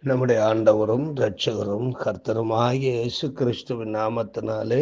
நம்முடைய ஆண்டவரும் இரட்சகரும் கர்த்தருமாகிய இயேசு கிறிஸ்துவின் நாமத்தினாலே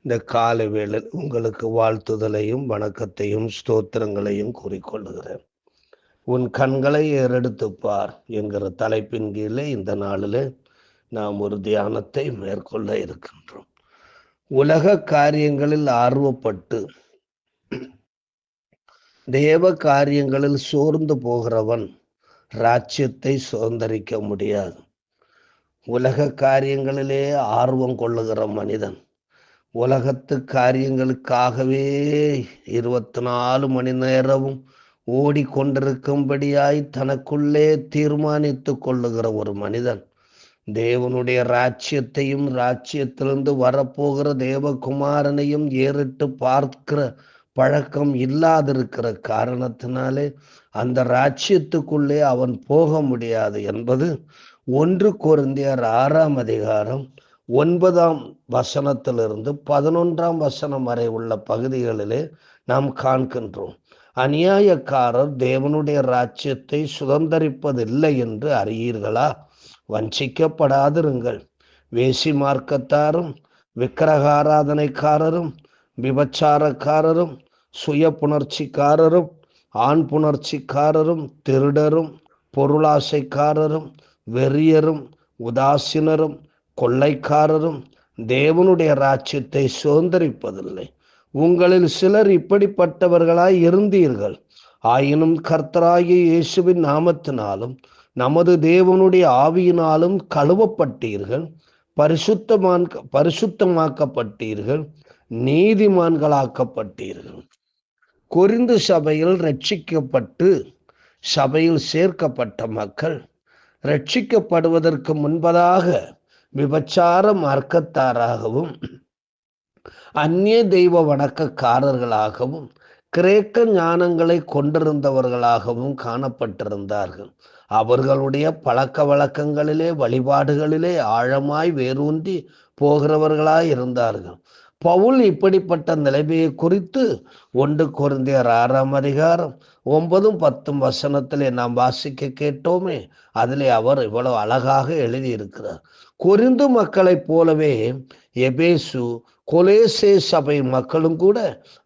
இந்த காலை வேளையில் உங்களுக்கு வாழ்த்துதலையும் வணக்கத்தையும் ஸ்தோத்திரங்களையும் கூறிக்கொள்ளுகிறேன். உன் கண்களை ஏறெடுத்துப் பார் என்கிற தலைப்பின் கீழே இந்த நாளில் நாம் ஒரு தியானத்தை மேற்கொள்ள இருக்கின்றோம். உலக காரியங்களில் ஆர்வப்பட்டு தேவ காரியங்களில் சோர்ந்து போகிறவன் ராஜ்யத்தை சுதந்தரிக்க முடியாது. உலக காரியங்களிலே ஆர்வம் கொள்ளுகிற மனிதன் உலகத்து காரியங்களுக்காகவே 24 மணி நேரமும் ஓடிக்கொண்டிருக்கும்படியாய் தனக்குள்ளே தீர்மானித்து கொள்ளுகிற ஒரு மனிதன் தேவனுடைய ராஜ்யத்தையும் ராஜ்யத்திலிருந்து வரப்போகிற தேவகுமாரனையும் ஏறிட்டு பார்க்கிற பழக்கம் இல்லாதிருக்கிற காரணத்தினாலே அந்த ராஜ்யத்துக்குள்ளே அவன் போக முடியாது என்பது 1 கொரிந்தியர் 6ஆம் அதிகாரம் 9ஆம் வசனத்திலிருந்து 11ஆம் வசனம் வரை உள்ள பகுதிகளிலே நாம் காண்கின்றோம். அநியாயக்காரர் தேவனுடைய ராஜ்யத்தை சுதந்தரிப்பதில்லை என்று அறியீர்களா? வஞ்சிக்கப்படாதிருங்கள். வேசி மார்க்கத்தாரும் விக்கிரகாராதனைக்காரரும் விபச்சாரக்காரரும் சுய புணர்ச்சிக்காரரும் ஆண் புணர்ச்சிக்காரரும் திருடரும் பொருளாசைக்காரரும் வெறியரும் உதாசீனரும் கொள்ளைக்காரரும் தேவனுடைய ராஜ்யத்தை சுதந்தரிப்பதில்லை. உங்களில் சிலர் இப்படிப்பட்டவர்களாய் இருந்தீர்கள். ஆயினும் கர்த்தராகிய இயேசுவின் நாமத்தினாலும் நமது தேவனுடைய ஆவியினாலும் கழுவப்பட்டீர்கள், பரிசுத்தமாக்கப்பட்டீர்கள், நீதிமான்களாக்கப்பட்டீர்கள். கொரிந்து சபையில் ரட்சிக்கப்பட்டு சபையில் சேர்க்கப்பட்ட மக்கள் ரட்சிக்கப்படுவதற்கு முன்பதாக விபச்சார மார்க்கத்தாராகவும் அந்நிய தெய்வ வணக்கக்காரர்களாகவும் கிரேக்க ஞானங்களை கொண்டிருந்தவர்களாகவும் காணப்பட்டிருந்தார்கள். அவர்களுடைய பழக்க வழக்கங்களிலே வழிபாடுகளிலே ஆழமாய் வேரூன்றி போகிறவர்களாய் இருந்தார்கள். பவுல் இப்படிப்பட்ட நிலைமையை குறித்து 1 கொரிந்தியர் 6ஆம் அதிகாரம் 9, 10 வசனத்திலே நாம் வாசிக்க கேட்டோமே, அதிலே அவர் இவ்வளவு அழகாக எழுதியிருக்கிறார். கொரிந்து மக்களைப் போலவே எபேசு கொலேசே சபை மக்களும் கூட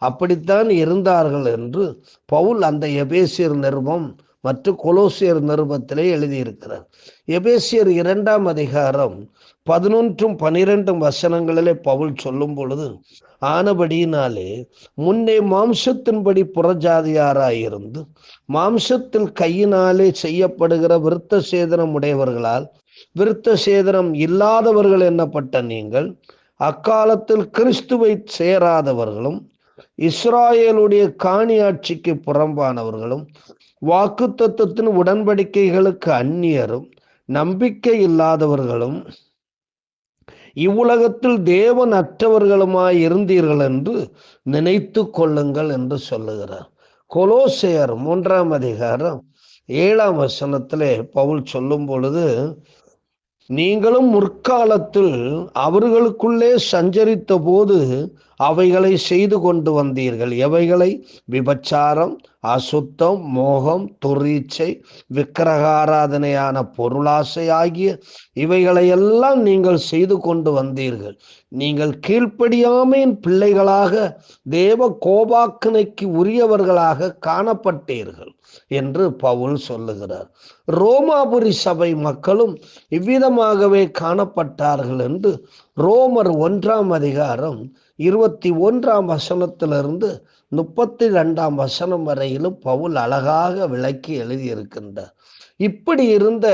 அப்படித்தான் இருந்தார்கள் என்று பவுல் அந்த எபேசியர் நிருபம் மற்றும் கொலோசியர் நிருபத்திலே எழுதியிருக்கிறார். எபேசியர் 2ஆம் அதிகாரம் 11, 12 வசனங்களிலே பவுல் சொல்லும் பொழுது, ஆனபடியினாலே முன்னே மாம்சத்தின்படி புறஜாதியாராயிருந்து மாம்சத்தில் கையினாலே செய்யப்படுகிற விருத்த சேதனம் உடையவர்களால் விருத்த சேதனம் இல்லாதவர்கள் என்னப்பட்ட நீங்கள் அக்காலத்தில் கிறிஸ்துவை சேராதவர்களும் இஸ்ராயேலுடைய காணியாட்சிக்கு புறம்பானவர்களும் வாக்குத்தத்தத்தின் உடன்படிக்கைகளுக்கு அந்நியரும் நம்பிக்கை இல்லாதவர்களும் இவ்வுலகத்தில் தேவன் அற்றவர்களுமாய் இருந்தீர்கள் என்று நினைத்து கொள்ளுங்கள் என்று சொல்லுகிறார். கொலோசையர் 3ஆம் அதிகாரம் 7ஆம் வசனத்திலே பவுல் சொல்லும் பொழுது, நீங்களும் முற்காலத்தில் அவர்களுக்குள்ளே சஞ்சரித்த போது அவைகளை செய்து கொண்டு வந்தீர்கள். எவைகளை? விபச்சாரம், அசுத்தம், மோகம், துரீச்சை, விக்கிரகாராதனையான பொருளாசை ஆகிய இவைகளையெல்லாம் நீங்கள் செய்து கொண்டு வந்தீர்கள். நீங்கள் கீழ்ப்படியாமையின் பிள்ளைகளாக தேவ கோபாக்கினைக்கு உரியவர்களாக காணப்பட்டீர்கள் என்று பவுல் சொல்லுகிறார். ரோமாபுரி சபை மக்களும் இவ்விதமாகவே காணப்பட்டார்கள் என்று ரோமர் 1ஆம் அதிகாரம் 21ஆம் வசனத்திலிருந்து 32ஆம் வசனம் வரையிலும் பவுல் அழகாக விளக்கி எழுதியிருக்கின்றார். இப்படி இருந்த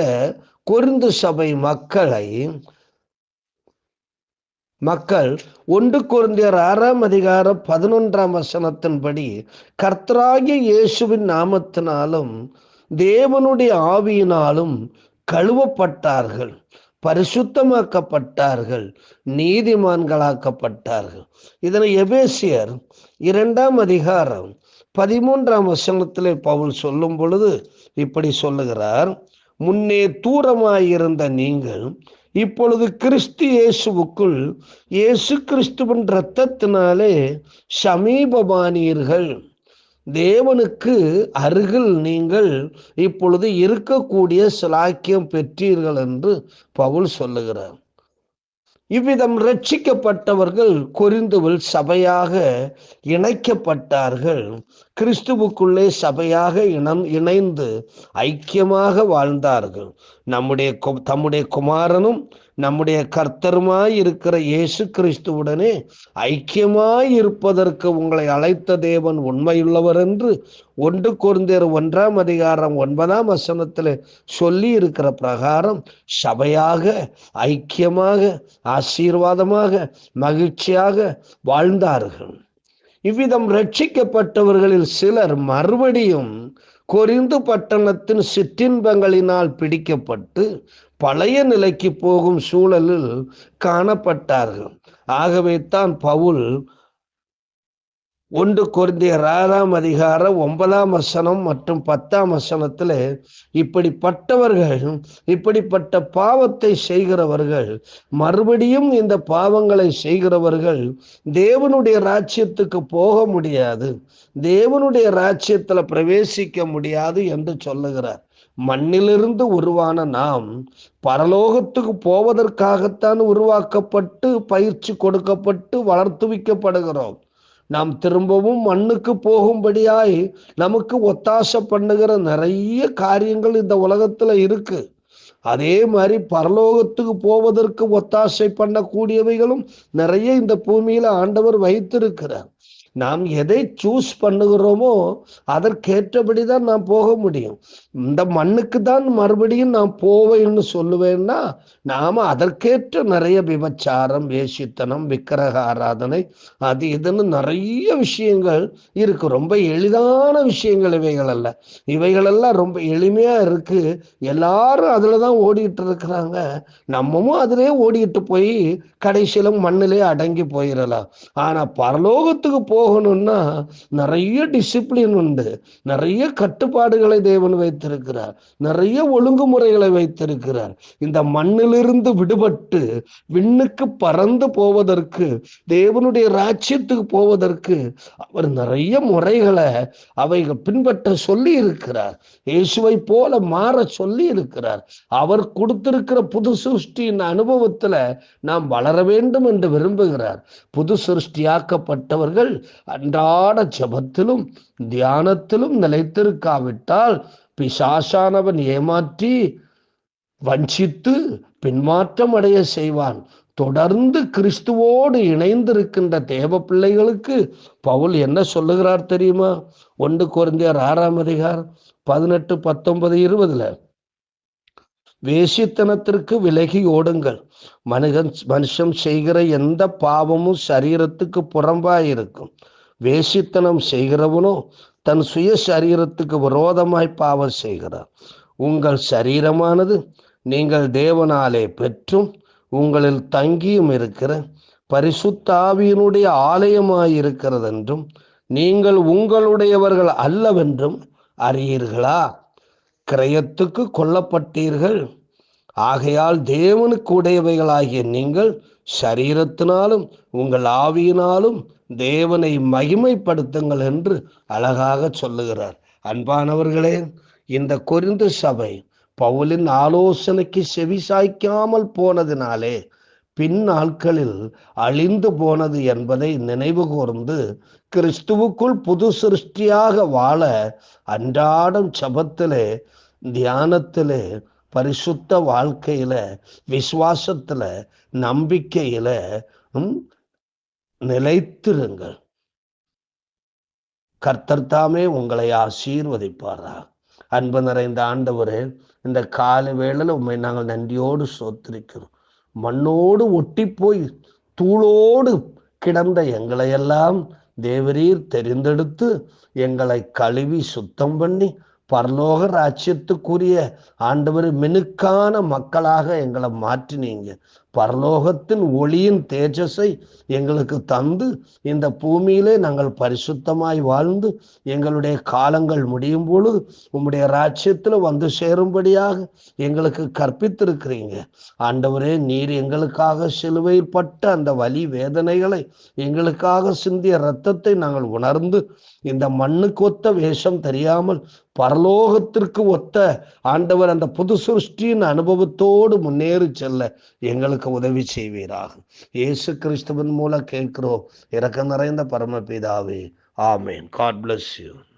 கொரிந்து சபை மக்கள் 1 கொரிந்தியர் 6ஆம் அதிகாரம் 11ஆம் வசனத்தின்படி கர்த்தராகிய இயேசுவின் நாமத்தினாலும் தேவனுடைய ஆவியினாலும் கழுவப்பட்டார்கள், பரிசுத்தமாக்கப்பட்டார்கள், நீதிமான்களாக்கப்பட்டார்கள். இதனை எபேசியர் 2ஆம் அதிகாரம் 13ஆம் வசனத்திலே பவுல் சொல்லும் பொழுது இப்படி சொல்லுகிறார், முன்னே தூரமாயிருந்த நீங்கள் இப்பொழுது கிறிஸ்து இயேசுவுக்குள் இயேசு கிறிஸ்துவின் இரத்தத்தினாலே சமீபமானீர்கள். தேவனுக்கு அருகில் நீங்கள் இப்பொழுது இருக்கக்கூடிய சிலாக்கியம் பெற்றீர்கள் என்று பவுல் சொல்லுகிறார். இவ்விதம் ரட்சிக்கப்பட்டவர்கள் கொரிந்துவில் சபையாக இணைக்கப்பட்டார்கள். கிறிஸ்துவுக்குள்ளே சபையாக இணைந்து ஐக்கியமாக வாழ்ந்தார்கள். தம்முடைய குமாரனும் நம்முடைய கர்த்தருமாய் இருக்கிற இயேசு கிறிஸ்துவுடனே ஐக்கியமாய் இருப்பதற்கு உங்களை அழைத்த தேவன் உண்மையுள்ளவர் என்று 1 கொரிந்தியர் 1:9 சொல்லி இருக்கிற பிரகாரம் சபையாக ஐக்கியமாக ஆசீர்வாதமாக மகிழ்ச்சியாக வாழ்ந்தார்கள். இவ்விதம் ரட்சிக்கப்பட்டவர்களில் சிலர் மறுபடியும் கொரிந்து பட்டணத்தின் சிற்றின்பங்களினால் பிடிக்கப்பட்டு பழைய நிலைக்கு போகும் சூழலில் காணப்பட்டார்கள். ஆகவே தான் பவுல் 1 கொரிந்தியர் 6:9 மற்றும் 10 இப்படிப்பட்டவர்கள், இப்படிப்பட்ட பாவத்தை செய்கிறவர்கள், மறுபடியும் இந்த பாவங்களை செய்கிறவர்கள் தேவனுடைய ராஜ்யத்துக்கு போக முடியாது, தேவனுடைய ராஜ்யத்துல பிரவேசிக்க முடியாது என்று சொல்லுகிறார். மண்ணிலிருந்து உருவான நாம் பரலோகத்துக்கு போவதற்காகத்தான் உருவாக்கப்பட்டு பயிற்சி கொடுக்கப்பட்டு வளர்த்துவிக்கப்படுகிறோம். நாம் திரும்பவும் மண்ணுக்கு போகும்படியாய் நமக்கு ஒத்தாசை பண்ணுகிற நிறைய காரியங்கள் இந்த உலகத்துல இருக்கு. அதே மாதிரி பரலோகத்துக்கு போவதற்கு ஒத்தாசை பண்ணக்கூடியவைகளும் நிறைய இந்த பூமியில ஆண்டவர் வைத்திருக்கிறார். நாம் எதை சூஸ் பண்ணுகிறோமோ அதற்கேற்றபடிதான் நாம் போக முடியும். இந்த மண்ணுக்கு தான் மறுபடியும் நான் போவேன்னு சொல்லுவேன்னா நாம அதற்கேற்ற நிறைய விபச்சாரம், வேசித்தனம், விக்கிரக ஆராதனை, அது இதுன்னு நிறைய விஷயங்கள் இருக்கு. ரொம்ப எளிதான விஷயங்கள் இவைகள் அல்ல. இவைகளெல்லாம் ரொம்ப எளிமையா இருக்கு. எல்லாரும் அதுலதான் ஓடிட்டு இருக்கிறாங்க. நம்மமும் அதிலே ஓடிட்டு போய் கடைசியில மண்ணிலே அடங்கி போயிடலாம். ஆனா பரலோகத்துக்கு போகணும்னா நிறைய டிசிப்ளின் உண்டு, நிறைய கட்டுப்பாடுகளை தேவன் வைத்திருக்கிறார், நிறைய ஒழுங்குமுறைகளை வைத்திருக்கிறார். இந்த மண்ணிலிருந்து விடுபட்டு விண்ணுக்கு பறந்து போவதற்கு, தேவனுடைய ராஜ்யத்துக்கு போவதற்கு அவர் நிறைய முறைகளை அவைகள் பின்பற்ற சொல்லி இருக்கிறார். இயேசுவை போல மாற சொல்லி இருக்கிறார். அவர் கொடுத்திருக்கிற புது சிருஷ்டியின் அனுபவத்துல நாம் வளர வேண்டும் என்று விரும்புகிறார். புது சிருஷ்டியாக்கப்பட்டவர்கள் அன்றாட ஜெபத்திலும் தியானத்திலும் நிலைத்திருக்காவிட்டால் பிசாசானவன் ஏமாற்றி வஞ்சித்து பின்மாற்றம் அடைய செய்வான். தொடர்ந்து கிறிஸ்துவோடு இணைந்திருக்கின்ற தேவ பிள்ளைகளுக்கு பவுல் என்ன சொல்லுகிறார் தெரியுமா? 1 கொரிந்தியர் 6:18-19-20 வேசித்தனத்திற்கு விலகி ஓடுங்கள். மனுஷன் செய்கிற எந்த பாவமும் சரீரத்துக்கு புறம்பாயிருக்கும். வேசித்தனம் செய்கிறவனோ தன் சுய சரீரத்துக்கு விரோதமாய் பாவம் செய்கிறார். உங்கள் சரீரமானது நீங்கள் தேவனாலே பெற்றும் உங்களில் தங்கியும் இருக்கிற பரிசுத்த ஆவியினுடைய ஆலயமாயிருக்கிறது என்றும் நீங்கள் உங்களுடையவர்கள் அல்லவென்றும் அறியீர்களா? கிரயத்துக்கு கொல்லப்பட்டீர்கள். ஆகையால் தேவனுக்கு உடையவைகளாகிய நீங்கள் சரீரத்தினாலும் உங்கள் ஆவியினாலும் தேவனை மகிமைப்படுத்துங்கள் என்று அழகாக சொல்லுகிறார். அன்பானவர்களே, இந்த கொரிந்து சபை பவுலின் ஆலோசனைக்கு செவிசாய்க்காமல் போனதினாலே பின் நாட்களில் அழிந்து போனது என்பதை நினைவு கூர்ந்து கிறிஸ்துவுக்குள் புது சிருஷ்டியாக வாழ அன்றாடம் ஜெபத்திலே, தியானத்திலே, பரிசுத்த வாழ்க்கையில, விசுவாசத்துல, நம்பிக்கையில நிலைத்திருங்கள். கர்த்தர் தாமே உங்களை ஆசீர்வதிப்பாரா. அன்பு நிறைந்த ஆண்டவரே, இந்த கால வேளையில உண்மை நாங்கள் நன்றியோடு ஸ்தோத்திரிக்கிறோம். மண்ணோடு ஒட்டி போய் தூளோடு கிடந்த எங்களையெல்லாம் தேவரீர் தெரிந்தெடுத்து எங்களை கழுவி சுத்தம் பண்ணி பரலோக ராஜ்யத்துக்குரிய ஆண்டவர் மினுக்கான மக்களாக எங்களை மாற்றினீங்க. பரலோகத்தின் ஒளியின் தேஜஸை எங்களுக்கு தந்து இந்த பூமியிலே நாங்கள் பரிசுத்தமாய் வாழ்ந்து எங்களுடைய காலங்கள் முடியும் பொழுது உம்முடைய ராஜ்யத்தில் வந்து சேரும்படியாக எங்களுக்கு கற்பித்திருக்கிறீங்க. ஆண்டவரே, நீர் எங்களுக்காக சிலுவையில் பட்ட அந்த வலி வேதனைகளை, எங்களுக்காக சிந்திய இரத்தத்தை நாங்கள் உணர்ந்து இந்த மண்ணுக்கு ஒத்த வேஷம் தெரியாமல் பரலோகத்திற்கு ஒத்த ஆண்டவர் அந்த புது சிருஷ்டியின் அனுபவத்தோடு முன்னேறி செல்ல எங்களுக்கு உதவி செய்வீராக. இயேசு கிறிஸ்துவின் மூலம் கேட்கிறோம் இரக்கம் நிறைந்த பரமபிதாவே. ஆமேன். God bless you.